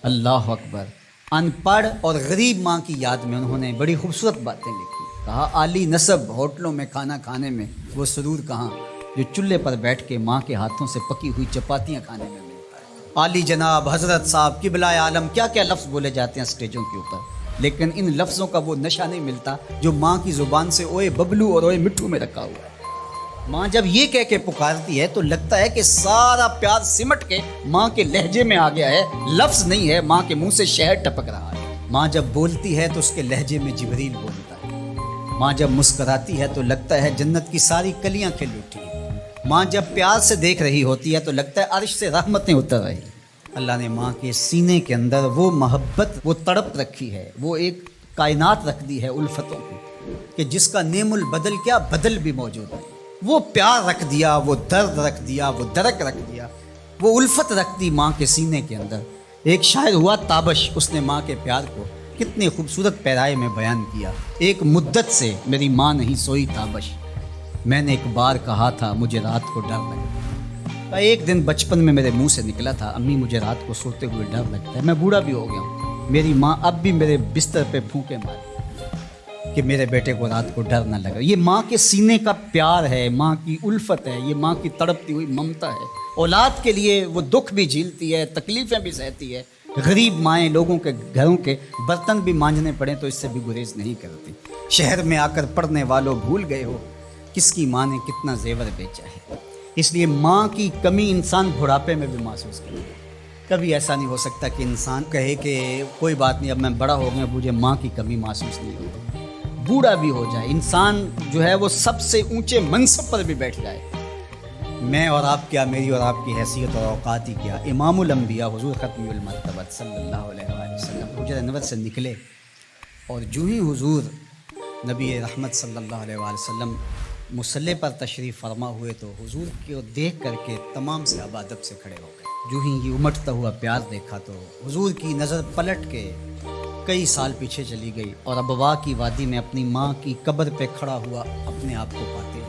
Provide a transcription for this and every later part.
اللہ اکبر۔ ان پڑھ اور غریب ماں کی یاد میں انہوں نے بڑی خوبصورت باتیں لکھی۔ کہا عالی نسب ہوٹلوں میں کھانا کھانے میں وہ سرور کہاں جو چولہے پر بیٹھ کے ماں کے ہاتھوں سے پکی ہوئی چپاتیاں کھانے میں ملتا ہے۔ عالی جناب، حضرت صاحب، قبلہ عالم، کیا کیا لفظ بولے جاتے ہیں اسٹیجوں کے اوپر، لیکن ان لفظوں کا وہ نشہ نہیں ملتا جو ماں کی زبان سے اوئے ببلو اور اوئے مٹھو میں رکھا ہوا ہے۔ ماں جب یہ کہہ کے پکارتی ہے تو لگتا ہے کہ سارا پیار سمٹ کے ماں کے لہجے میں آ گیا ہے، لفظ نہیں ہے، ماں کے منہ سے شہد ٹپک رہا ہے۔ ماں جب بولتی ہے تو اس کے لہجے میں جبریل بولتا ہے۔ ماں جب مسکراتی ہے تو لگتا ہے جنت کی ساری کلیاں کھل اٹھی ہیں۔ ماں جب پیار سے دیکھ رہی ہوتی ہے تو لگتا ہے عرش سے رحمتیں اتر رہی ہیں۔ اللہ نے ماں کے سینے کے اندر وہ محبت، وہ تڑپ رکھی ہے، وہ ایک کائنات رکھ دی ہے الفتوں کی، کہ جس کا نعم البدل کیا بدل بھی موجود ہے۔ وہ پیار رکھ دیا، وہ درد رکھ دیا، وہ درک رکھ دیا، وہ الفت رکھ دی ماں کے سینے کے اندر۔ ایک شاعر ہوا تابش، اس نے ماں کے پیار کو کتنے خوبصورت پیرائے میں بیان کیا۔ ایک مدت سے میری ماں نہیں سوئی تابش، میں نے ایک بار کہا تھا مجھے رات کو ڈر لگتا ہے۔ ایک دن بچپن میں میرے منہ سے نکلا تھا، امی مجھے رات کو سوتے ہوئے ڈر لگتا ہے۔ میں بوڑھا بھی ہو گیا ہوں، میری ماں اب بھی میرے بستر پہ پھونکے مارتی کہ میرے بیٹے کو رات کو ڈر نہ لگا۔ یہ ماں کے سینے کا پیار ہے، ماں کی الفت ہے، یہ ماں کی تڑپتی ہوئی ممتا ہے۔ اولاد کے لیے وہ دکھ بھی جھیلتی ہے، تکلیفیں بھی سہتی ہے۔ غریب مائیں لوگوں کے گھروں کے برتن بھی مانجنے پڑیں تو اس سے بھی گریز نہیں کرتی۔ شہر میں آ کر پڑھنے والوں بھول گئے ہو کس کی ماں نے کتنا زیور بیچا ہے۔ اس لیے ماں کی کمی انسان بڑھاپے میں بھی محسوس کرے۔ کبھی ایسا نہیں ہو سکتا کہ انسان کہے کہ کوئی بات نہیں، اب میں بڑا ہو گیا، مجھے ماں کی کمی محسوس نہیں ہوتی۔ بوڑھا بھی ہو جائے انسان جو ہے وہ سب سے اونچے منصب پر بھی بیٹھ جائے، میں اور آپ کیا، میری اور آپ کی حیثیت اور اوقات ہی کیا۔ امام الانبیاء حضور ختم المرتبہ صلی اللہ علیہ وآلہ وسلم حجرہ انور سے نکلے اور جو ہی حضور نبی رحمت صلی اللہ علیہ وآلہ وسلم مصلی پر تشریف فرما ہوئے تو حضور کو دیکھ کر کے تمام صحابہ ادب سے کھڑے ہو گئے۔ جو ہی یہ امٹتا ہوا پیار دیکھا تو حضور کی نظر پلٹ کے کئی سال پیچھے چلی گئی اور ابوا کی وادی میں اپنی ماں کی قبر پہ کھڑا ہوا اپنے آپ کو پاتے ہیں۔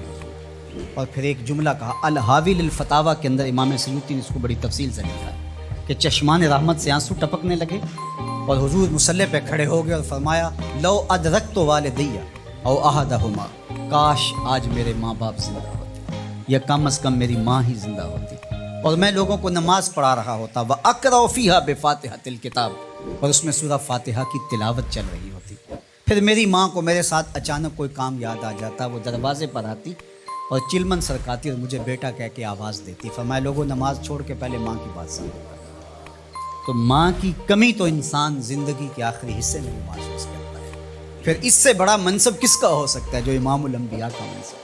اور پھر ایک جملہ کہا، الحاوی للفتاویٰ کے اندر امام سیوطی نے اس کو بڑی تفصیل سے لکھا ہے کہ چشمان رحمت سے آنسو ٹپکنے لگے اور حضور مصلی پہ کھڑے ہو گئے اور فرمایا، لو ادرکت والدیّ او احدہما، کاش آج میرے ماں باپ زندہ ہوتے یا کم از کم میری ماں ہی زندہ ہوتی اور میں لوگوں کو نماز پڑھا رہا ہوتا، وَأَقْرَأُ فِيهَا بِفَاتِحَةِ الْكِتَابِ، اور اس میں سورہ فاتحہ کی تلاوت چل رہی ہوتی۔ پھر میری ماں کو میرے ساتھ اچانک کوئی کام یاد آ جاتا، وہ دروازے پر آتی اور چلمن سرکاتی اور مجھے بیٹا کہہ کے آواز دیتی۔ فرمایا لوگوں نماز چھوڑ کے پہلے ماں کی بات سنو۔ تو ماں کی کمی تو انسان زندگی کے آخری حصے میں بھی محسوس کرتا ہے۔ پھر اس سے بڑا منصب کس کا ہو سکتا ہے جو امام الانبیاء کا منصب؟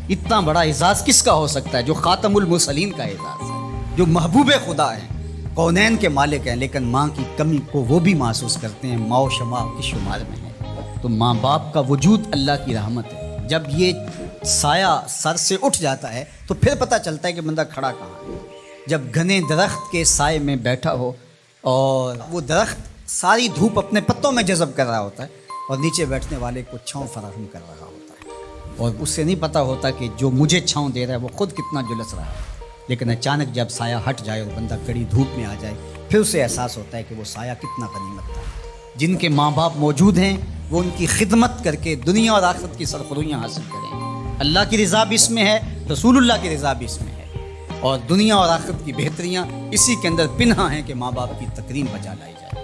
اتنا بڑا اعزاز کس کا ہو سکتا ہے جو خاتم المرسلین کا اعزاز ہے، جو محبوب خدا ہیں، کونین کے مالک ہیں، لیکن ماں کی کمی کو وہ بھی محسوس کرتے ہیں، ماں و شمع کی شمار میں ہے۔ تو ماں باپ کا وجود اللہ کی رحمت ہے۔ جب یہ سایہ سر سے اٹھ جاتا ہے تو پھر پتہ چلتا ہے کہ بندہ کھڑا کہاں ہے۔ جب گھنے درخت کے سائے میں بیٹھا ہو اور وہ درخت ساری دھوپ اپنے پتوں میں جذب کر رہا ہوتا ہے اور نیچے بیٹھنے والے کو چھاؤں فراہم کر رہا ہوتا ہے، اور اس سے نہیں پتہ ہوتا کہ جو مجھے چھاؤں دے رہا ہے وہ خود کتنا جلس رہا ہے، لیکن اچانک جب سایہ ہٹ جائے اور بندہ کڑی دھوپ میں آ جائے پھر اسے احساس ہوتا ہے کہ وہ سایہ کتنا غنیمت تھا۔ جن کے ماں باپ موجود ہیں وہ ان کی خدمت کر کے دنیا اور آخرت کی سرخرویاں حاصل کریں۔ اللہ کی رضا بھی اس میں ہے، رسول اللہ کی رضا بھی اس میں ہے، اور دنیا اور آخرت کی بہتریاں اسی کے اندر پنہاں ہیں کہ ماں باپ کی تکریم بجا لائی جائے۔